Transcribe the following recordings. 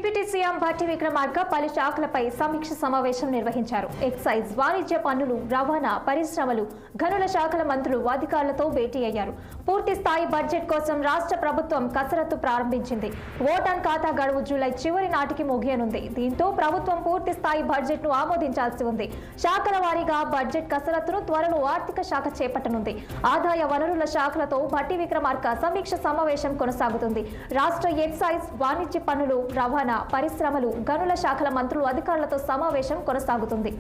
Deputy CM Bhatti Vikramarka పలు శాఖలపై సమీక్ష సమావేశం నిర్వహించారు. ఎక్సైజ్, వాణిజ్య పన్నులు, రవాణా, పరిశ్రమలు, గనుల శాఖల మంత్రులు అధికారులతో భేటీ అయ్యారు. పూర్తి స్థాయి బడ్జెట్ కోసం రాష్ట్ర ప్రభుత్వం కసరత్తు ప్రారంభించింది. ఓటాన్ ఖాతా గడువు జూలై చివరి నాటికి ముగియనుంది. దీంతో ప్రభుత్వం పూర్తి స్థాయి బడ్జెట్ ను ఆమోదించాల్సి ఉంది. శాఖల వారీగా బడ్జెట్ కసరత్తును త్వరలో ఆర్థిక శాఖ చేపట్టనుంది. ఆదాయ వనరుల శాఖలతో భట్టి విక్రమార్క సమీక్ష సమావేశం కొనసాగుతుంది. రాష్ట్ర ఎక్సైజ్, వాణిజ్య పన్నులు, రవాణా, పరిశ్రమలు, గనుల శాఖల మంత్రులు అధికారులతో సమావేశం కొనసాగుతుంది.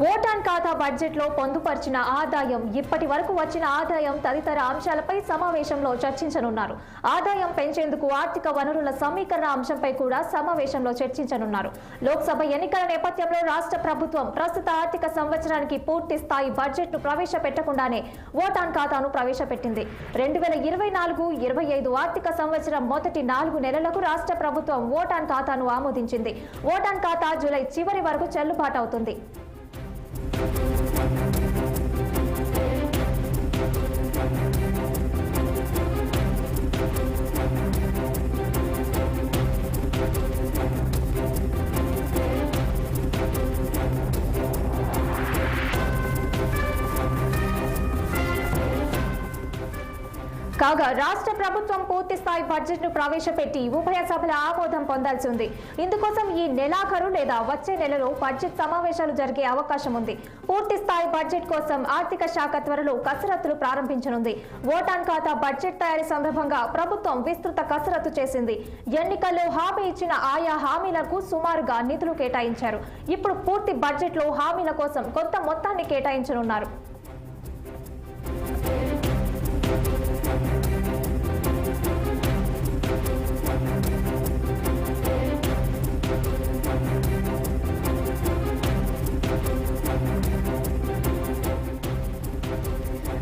ఓటాన్ ఖాతా బడ్జెట్ లో పొందుపరిచిన ఆదాయం, ఇప్పటి వరకు వచ్చిన ఆదాయం తదితర అంశాలపై సమావేశంలో చర్చించనున్నారు. ఆదాయం పెంచేందుకు ఆర్థిక వనరుల సమీకరణ అంశంపై కూడా సమావేశంలో చర్చించనున్నారు. లోక్సభ ఎన్నికల నేపథ్యంలో రాష్ట్ర ప్రభుత్వం ప్రస్తుత ఆర్థిక సంవత్సరానికి పూర్తి స్థాయి బడ్జెట్ ను ప్రవేశపెట్టకుండానే ఓటాన్ ఖాతాను ప్రవేశపెట్టింది. 2024-25 ఆర్థిక సంవత్సరం మొదటి 4 నెలలకు రాష్ట్ర ప్రభుత్వం ఓటాన్ ఖాతాను ఆమోదించింది. ఓటాన్ ఖాతా జూలై చివరి వరకు చెల్లుబాటు అవుతుంది. కాగా రాష్ట్ర ప్రభుత్వం పూర్తి స్థాయి బడ్జెట్ ను ప్రవేశపెట్టి ఉభయ సభల ఆమోదం పొందాల్సి ఉంది. ఇందుకోసం ఈ నెలాఖరు లేదా వచ్చే నెలలో బడ్జెట్ సమావేశాలు జరిగే అవకాశం ఉంది. పూర్తి స్థాయి బడ్జెట్ కోసం ఆర్థిక శాఖ త్వరలో కసరత్తులు ప్రారంభించనుంది. ఓటాన్ ఖాతా బడ్జెట్ తయారీ సందర్భంగా ప్రభుత్వం విస్తృత కసరత్తు చేసింది. ఎన్నికల్లో హామీ ఇచ్చిన ఆయా హామీలకు సుమారుగా నిధులు కేటాయించారు. ఇప్పుడు పూర్తి బడ్జెట్ లో హామీల కోసం కొంత మొత్తాన్ని కేటాయించనున్నారు.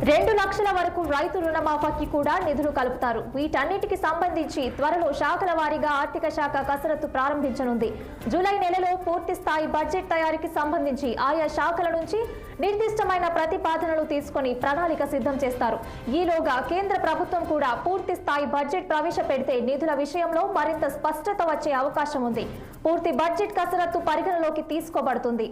$2 లక్షల వరకు రైతు రుణమాఫీకి కూడా నిధులు కలుపుతారు. వీటన్నిటికి సంబంధించి త్వరలో శాఖల వారీగా ఆర్థిక శాఖ కసరత్తు ప్రారంభించనుంది. జూలై నెలలో పూర్తి స్థాయి బడ్జెట్ తయారీకి సంబంధించి ఆయా శాఖల నుంచి నిర్దిష్టమైన ప్రతిపాదనలు తీసుకుని ప్రణాళిక సిద్ధం చేస్తారు. ఈలోగా కేంద్ర ప్రభుత్వం కూడా పూర్తి స్థాయి బడ్జెట్ ప్రవేశపెడితే నిధుల విషయంలో మరింత స్పష్టత వచ్చే అవకాశం ఉంది. పూర్తి బడ్జెట్ కసరత్తు పరిగణలోకి తీసుకోబడుతుంది.